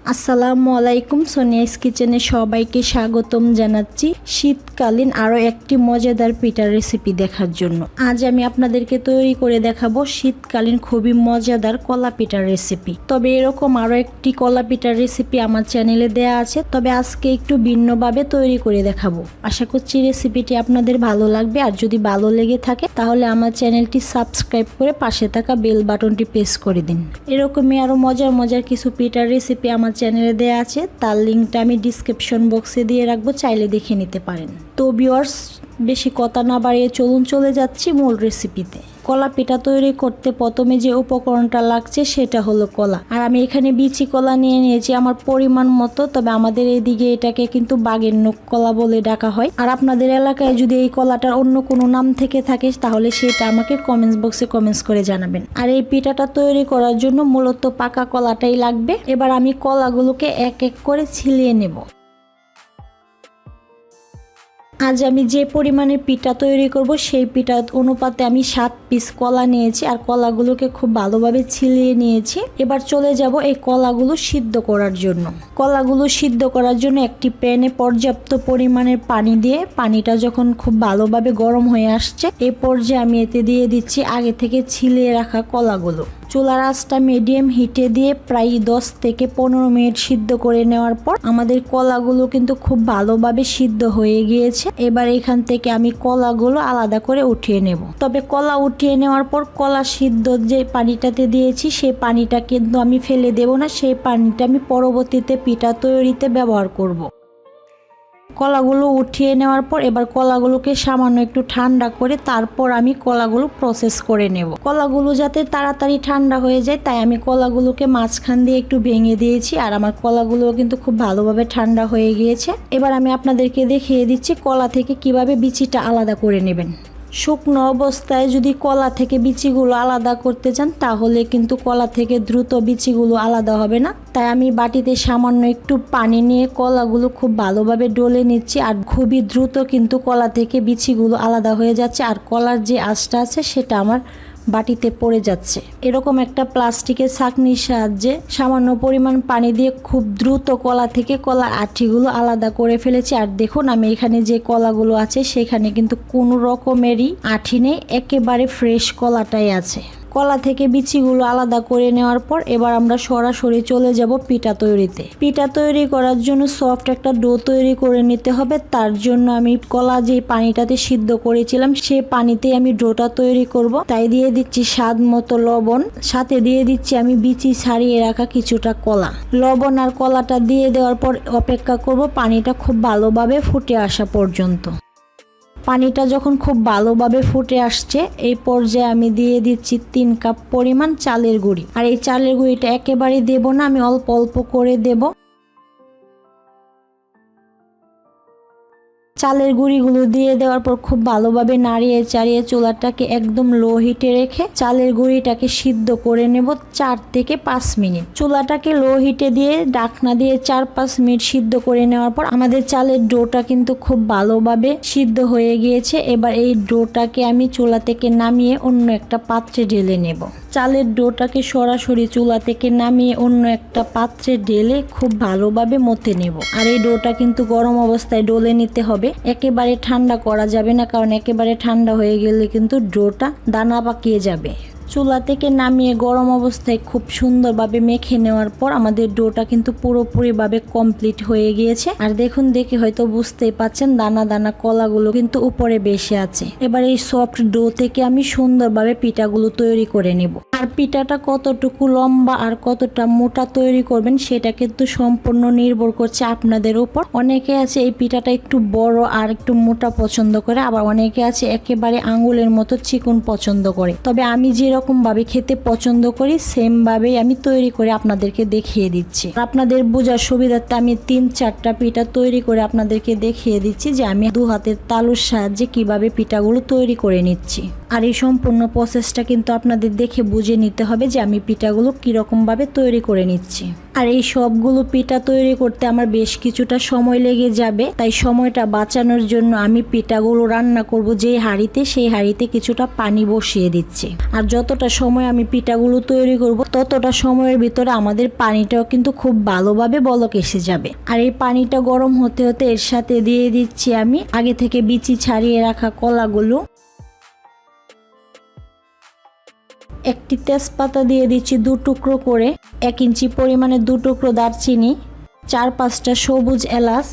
আসসালামু আলাইকুম। সোনিয়াস কিচেনে সবাইকে স্বাগতম জানাচ্ছি শীতকালীন আরও একটি মজাদার পিঠার রেসিপি দেখার জন্য। আজ আমি আপনাদেরকে তৈরি করে দেখাবো শীতকালীন খুবই মজাদার কলা পিঠার রেসিপি। তবে এরকম আরও একটি কলা পিঠার রেসিপি আমার চ্যানেলে দেয়া আছে, তবে আজকে একটু ভিন্নভাবে তৈরি করে দেখাবো। আশা করছি রেসিপিটি আপনাদের ভালো লাগবে, আর যদি ভালো লেগে থাকে তাহলে আমার চ্যানেলটি সাবস্ক্রাইব করে পাশে থাকা বেল বাটনটি প্রেস করে দিন। এরকমই আরও মজার কিছু পিঠার রেসিপি আমার চ্যানেলে দেয়া আছে, তার লিঙ্কটা আমি ডিসক্রিপশন বক্সে দিয়ে রাখবো, চাইলে দেখে নিতে পারেন। তো ভিউয়ার্স, বেশি কথা না বাড়িয়ে চলে যাচ্ছি মূল রেসিপিতে। কলা পিঠা তৈরি করতে প্রথমে যে উপকরণটা লাগছে সেটা হলো কলা। আর আমি এখানে বিচি কলা নিয়ে নিয়েছি আমার পরিমাণ মতো, তবে আমাদের এইদিকে এটাকে কিন্তু বাঘের নখ কলা বলে ডাকা হয়। আর আপনাদের এলাকায় যদি এই কলাটার অন্য কোনো নাম থেকে থাকে তাহলে সেটা আমাকে কমেন্টস বক্সে কমেন্টস করে জানাবেন। আর এই পিঠাটা তৈরি করার জন্য মূলত পাকা কলাটাই লাগবে। এবার আমি কলাগুলোকে এক এক করে ছিলিয়ে নেব। আজ আমি যে পরিমাণে পিঠা তৈরি করব সেই পিঠা অনুপাতে আমি 7 পিস কলা নিয়েছি, আর কলাগুলোকে খুব ভালোভাবে ছিলিয়ে নিয়েছি। এবার চলে যাব এই কলাগুলো সিদ্ধ করার জন্য। কলাগুলো সিদ্ধ করার জন্য একটি প্যানে পর্যাপ্ত পরিমাণের পানি দিয়ে, পানিটা যখন খুব ভালোভাবে গরম হয়ে আসছে এই পর্যায়ে আমি এতে দিয়ে দিচ্ছি আগে থেকে ছিলিয়ে রাখা কলাগুলো। চুলার আঁচটা মিডিয়াম হিটে দিয়ে প্রায় 10 থেকে 15 মিনিট সিদ্ধ করে নেওয়ার পর আমাদের কলাগুলো কিন্তু খুব ভালোভাবে সিদ্ধ হয়ে গিয়েছে। এবার এখান থেকে আমি কলাগুলো আলাদা করে উঠিয়ে নেব। তবে কলা উঠিয়ে নেওয়ার পর কলা সিদ্ধ যে পানিটাতে দিয়েছি সেই পানিটা কিন্তু আমি ফেলে দেব না, সেই পানিটা আমি পরবর্তীতে পিঠা তৈরিতে ব্যবহার করব। কলাগুলো উঠিয়ে নেওয়ার পর এবার কলাগুলোকে সামান্য একটু ঠান্ডা করে তারপর আমি কলাগুলো প্রসেস করে নেব। কলাগুলো যাতে তাড়াতাড়ি ঠান্ডা হয়ে যায় তাই আমি কলাগুলোকে মাঝখান দিয়ে একটু ভেঙে দিয়েছি, আর আমার কলাগুলো কিন্তু খুব ভালোভাবে ঠান্ডা হয়ে গিয়েছে। এবার আমি আপনাদেরকে দেখিয়ে দিচ্ছি কলা থেকে কিভাবে বিচিটা আলাদা করে নেবেন। শুকনো অবস্থায় যদি কলা থেকে বিচিগুলো আলাদা করতে চান তাহলে কিন্তু কলা থেকে দ্রুত বিচিগুলো আলাদা হবে না। তাই আমি বাটিতে সামান্য একটু পানি নিয়ে কলাগুলো খুব ভালোভাবে ডলে নিচ্ছি, আর খুবই দ্রুত কিন্তু কলা থেকে বিচিগুলো আলাদা হয়ে যাচ্ছে, আর কলার যে আঁশটা আছে সেটা আমার বাটিতে পড়ে যাচ্ছে। এরকম একটা প্লাস্টিকের ছাঁকনির সাহায্যে সামান্য পরিমাণ পানি দিয়ে খুব দ্রুত কলা থেকে কলার আঠিগুলো আলাদা করে ফেলেছি। আর দেখুন আমি এখানে যে কলাগুলো আছে সেখানে কিন্তু কোনো রকমেরই আঠি নেই, একেবারে ফ্রেশ কলাটাই আছে। কলা থেকে বিচিগুলো আলাদা করে নেওয়ার পর এবার আমরা সরাসরি চলে যাব পিঠা তৈরিতে। পিঠা তৈরি করার জন্য সফট একটা ডো তৈরি করে নিতে হবে। তার জন্য আমি কলা যে পানিটাতে সিদ্ধ করেছিলাম সেই পানিতে আমি ডোটা তৈরি করব। তাই দিয়ে দিচ্ছি স্বাদ মতো লবণ, সাথে দিয়ে দিচ্ছি আমি বিচি ছাড়িয়ে রাখা কিছুটা কলা। লবণ আর কলাটা দিয়ে দেওয়ার পর অপেক্ষা করব পানিটা খুব ভালোভাবে ফুটে আসা পর্যন্ত। পানিটা যখন খুব ভালোভাবে ফুটে আসছে এই পর্যায়ে আমি দিয়ে দিচ্ছি 3 কাপ পরিমাণ চালের গুঁড়ি। আর এই চালের গুঁড়িটা একেবারে দেব না, আমি অল্প অল্প করে দেব। চালের গুঁড়িগুলো দিয়ে দেওয়ার পর খুব ভালোভাবে নাড়িয়ে চাড়িয়ে চুলাটাকে একদম লো হিটে রেখে চালের গুঁড়িটাকে সিদ্ধ করে নেব 4 থেকে 5 মিনিট। চুলাটাকে লো হিটে দিয়ে ঢাকনা দিয়ে 4-5 মিনিট সিদ্ধ করে নেওয়ার পর আমাদের চালের ডোটা কিন্তু খুব ভালোভাবে সিদ্ধ হয়ে গিয়েছে। এবার এই ডোটাকে আমি চুলা থেকে নামিয়ে অন্য একটা পাত্রে ঢেলে নেব। চালের ডোটাকে সরাসরি চুলা থেকে নামিয়ে অন্য একটা পাত্রে ঢেলে খুব ভালোভাবে মথে নেব। আর এই ডোটা কিন্তু গরম অবস্থায় ডলে নিতে হবে, একেবারে ঠান্ডা করা যাবে না, কারণ একেবারে ঠান্ডা হয়ে গেলে কিন্তু ডোটা দানা পাকিয়ে যাবে। চুলা থেকে নামিয়ে গরম অবস্থায় খুব সুন্দরভাবে মেখে নেওয়ার পর আমাদের ডোটা কিন্তু পুরোপুরিভাবে কমপ্লিট হয়ে গিয়েছে। আর দেখুন, দেখে হয়তো বুঝতেই পাচ্ছেন দানা দানা কলাগুলো কিন্তু উপরে বেশি আছে। এবার এই সফট ডো থেকে আমি সুন্দরভাবে পিঠাগুলো তৈরি করে নেব। আর পিঠাটা কতটুকু লম্বা আর কতটা মোটা তৈরি করবেন সেটা কিন্তু সম্পূর্ণ নির্ভর করছে আপনাদের উপর। অনেকে আছে এই পিঠাটা একটু বড় আর একটু মোটা পছন্দ করে, আবার অনেকে আছে একেবারে আঙ্গুলের মতো চিকন পছন্দ করে। তবে আমি যেরকম ভাবে খেতে পছন্দ করি সেম ভাবেই আমি তৈরি করে আপনাদেরকে দেখিয়ে দিচ্ছি। আপনাদের বোঝার সুবিধার্থে আমি 3-4টা পিঠা তৈরি করে আপনাদেরকে দেখিয়ে দিচ্ছি যে আমি 2 হাতের তালুর সাহায্যে কিভাবে পিঠাগুলো তৈরি করে নিচ্ছি। আর এই সম্পূর্ণ প্রসেসটা কিন্তু আপনাদের দেখে বুঝে নিতে হবে যে আমি পিঠাগুলো কীরকমভাবে তৈরি করে নিচ্ছি। আর এই সবগুলো পিঠা তৈরি করতে আমার বেশ কিছুটা সময় লেগে যাবে, তাই সময়টা বাঁচানোর জন্য আমি পিঠাগুলো রান্না করব যেই হাঁড়িতে, সেই হাঁড়িতে কিছুটা পানি বসিয়ে দিচ্ছি। আর যতটা সময় আমি পিঠাগুলো তৈরি করব ততটা সময়ের ভিতরে আমাদের পানিটাও কিন্তু খুব ভালোভাবে বলক এসে যাবে। আর এই পানিটা গরম হতে হতে এর সাথে দিয়ে দিচ্ছি আমি আগে থেকে বিচি ছাড়িয়ে রাখা কলাগুলো, একটি তেজপাতা দিয়ে দিচ্ছি 2 টুকরো করে, 1 ইঞ্চি পরিমাণে 2 টুকরো দারচিনি, 4-5টা সবুজ এলাচ,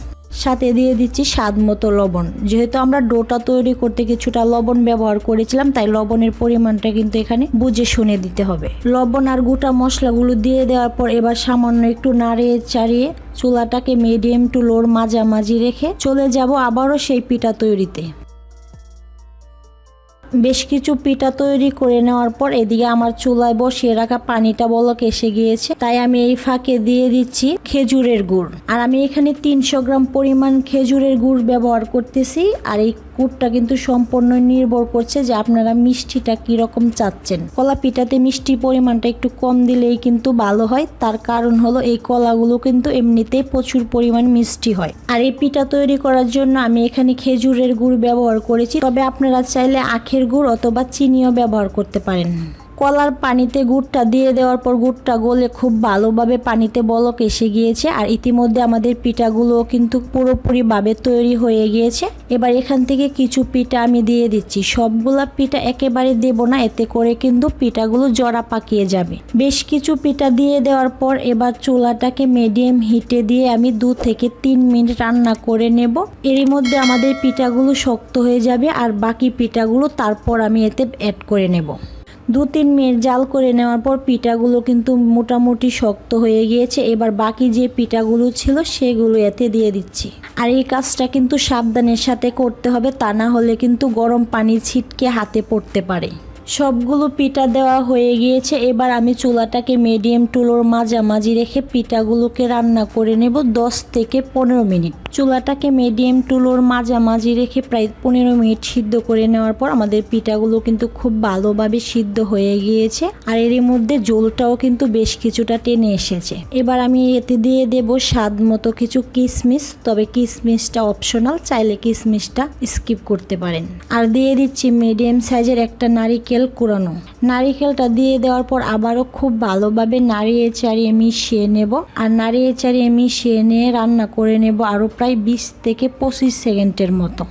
সাথে দিয়ে দিচ্ছি স্বাদ মতো লবণ। যেহেতু আমরা ডোটা তৈরি করতে কিছুটা লবণ ব্যবহার করেছিলাম, তাই লবণের পরিমাণটা কিন্তু এখানে বুঝে শুনে দিতে হবে। লবণ আর গোটা মশলাগুলো দিয়ে দেওয়ার পর এবার সামান্য একটু নাড়িয়ে চাড়িয়ে চুলাটাকে মিডিয়াম টু লোর মাঝামাঝি রেখে চলে যাব আবারও সেই পিঠা তৈরিতে। বেশ কিছু পিঠা তৈরি করে নেওয়ার পর এদিকে আমার চুলায় বসিয়ে রাখা পানিটা বলক এসে গিয়েছে, তাই আমি এই ফাঁকে দিয়ে দিচ্ছি খেজুরের গুড়। আর আমি এখানে 300 গ্রাম পরিমাণ খেজুরের গুড় ব্যবহার করতেছি। আর এই গুড়টা কিন্তু সম্পূর্ণ নির্ভর করছে যে আপনারা মিষ্টিটা কীরকম চাচ্ছেন। কলা পিঠাতে মিষ্টি পরিমাণটা একটু কম দিলেই কিন্তু ভালো হয়, তার কারণ হলো এই কলাগুলো কিন্তু এমনিতেই প্রচুর পরিমাণ মিষ্টি হয়। আর এই পিঠা তৈরি করার জন্য আমি এখানে খেজুরের গুড় ব্যবহার করেছি, তবে আপনারা চাইলে আখের গুড় অথবা চিনিও ব্যবহার করতে পারেন। কলার পানিতে গুড়টা দিয়ে দেওয়ার পর গুড়টা গলে খুব ভালোভাবে পানিতে বলক এসে গিয়েছে। আর ইতিমধ্যে আমাদের পিঠাগুলো কিন্তু পুরোপুরিভাবে তৈরি হয়ে গিয়েছে। এবার এখান থেকে কিছু পিঠা আমি দিয়ে দিচ্ছি। সবগুলা পিঠা একেবারে দেব না, এতে করে কিন্তু পিঠাগুলো জড়া পাকিয়ে যাবে। বেশ কিছু পিঠা দিয়ে দেওয়ার পর এবার চুলাটাকে মিডিয়াম হিটে দিয়ে আমি 2 থেকে 3 মিনিট রান্না করে নেব। এরই মধ্যে আমাদের পিঠাগুলো শক্ত হয়ে যাবে আর বাকি পিঠাগুলো তারপর আমি এতে অ্যাড করে নেব। 2-3 মিনিট জাল করে নেওয়ার পর পিঠাগুলো কিন্তু মোটামুটি শক্ত হয়ে গিয়েছে। এবার বাকি যে পিঠাগুলো ছিল সেগুলো এতে দিয়ে দিচ্ছি। আর এই কাজটা কিন্তু সাবধানের সাথে করতে হবে, তা না হলে কিন্তু গরম পানি ছিটকে হাতে পড়তে পারে। সবগুলো পিঠা দেওয়া হয়ে গিয়েছে। এবার আমি চুলাটাকে মিডিয়াম টু লোর মাঝামাঝি রেখে পিঠাগুলোকে রান্না করে নেব 10 থেকে 15 মিনিট। চুলাটাকে মিডিয়াম টু লোর মাঝামাঝি রেখে প্রায় 15 মিনিট সিদ্ধ করে নেওয়ার পর আমাদের পিঠাগুলো কিন্তু খুব ভালোভাবে সিদ্ধ হয়ে গিয়েছে। আর এর মধ্যে জলটাও কিন্তু বেশ কিছুটা টেনে এসেছে। এবার আমি এতে দিয়ে দেব স্বাদ মতো কিছু কিশমিশ, তবে কিশমিশটা অপশনাল, চাইলে কিশমিশটা স্কিপ করতে পারেন। আর দিয়ে দিচ্ছি মিডিয়াম সাইজের একটা নারিকেল কুড়ানো। নারিকেলটা দিয়ে দেওয়ার পর আবারও খুব ভালোভাবে নাড়িয়ে চাড়িয়ে মিশিয়ে নেব। আর নাড়িয়ে চাড়িয়ে মিশিয়ে নিয়ে রান্না করে নেব আরও প্রায় 20 থেকে 25 সেকেন্ডের মতো।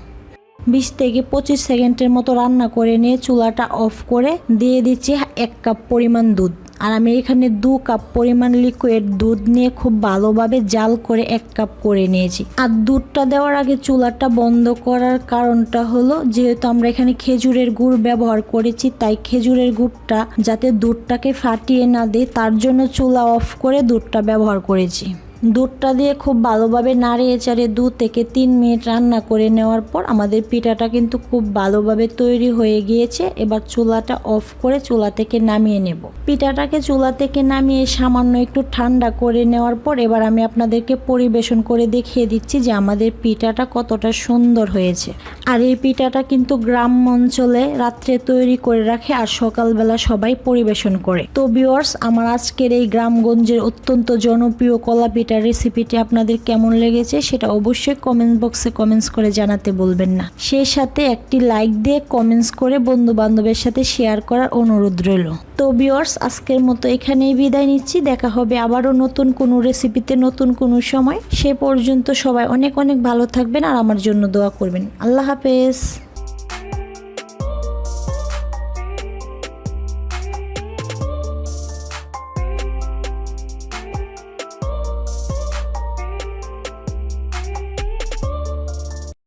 20 থেকে 25 সেকেন্ডের মতো রান্না করে নিয়ে চুলাটা অফ করে দিয়ে দিচ্ছি 1 কাপ পরিমাণ দুধ। আর আমি এখানে 2 কাপ পরিমাণ লিকুইড দুধ নিয়ে খুব ভালোভাবে জাল করে 1 কাপ করে নিয়েছি। আর দুধটা দেওয়ার আগে চুলাটা বন্ধ করার কারণটা হলো যেহেতু আমরা এখানে খেজুরের গুড় ব্যবহার করেছি, তাই খেজুরের গুড়টা যাতে দুধটাকে ফাটিয়ে না দেয় তার জন্য চুলা অফ করে দুধটা ব্যবহার করেছি। দুধটা দিয়ে খুব ভালোভাবে নাড়িয়ে চাড়িয়ে 2 থেকে 3 মিনিট রান্না করে নেওয়ার পর আমাদের পিঠাটা কিন্তু খুব ভালোভাবে তৈরি হয়ে গিয়েছে। এবার চুলাটা অফ করে চুলা থেকে নামিয়ে নেব। পিঠাটাকে চুলা থেকে নামিয়ে সামান্য একটু ঠান্ডা করে নেওয়ার পর এবার আমি আপনাদেরকে পরিবেশন করে দেখিয়ে দিচ্ছি যে আমাদের পিঠাটা কতটা সুন্দর হয়েছে। আর এই পিঠাটা কিন্তু গ্রাম অঞ্চলে রাত্রে তৈরি করে রাখে আর সকালবেলা সবাই পরিবেশন করে। তো ভিউয়ার্স, আমার আজকের এই গ্রামগঞ্জের অত্যন্ত জনপ্রিয় কলা পিঠা রেসিপিটি আপনাদের কেমন লেগেছে সেটা অবশ্যই কমেন্ট বক্সে কমেন্টস করে জানাতে বলবেন না। সেই সাথে একটি লাইক দিয়ে কমেন্টস করে বন্ধু বান্ধবের সাথে শেয়ার করার অনুরোধ রইল। তো ভিউয়ার্স, আজকের মতো এখানেই বিদায় নিচ্ছি। দেখা হবে আবারও নতুন কোনো রেসিপিতে নতুন কোনো সময়। সে পর্যন্ত সবাই অনেক অনেক ভালো থাকবেন আর আমার জন্য দোয়া করবেন। আল্লাহ হাফেজ।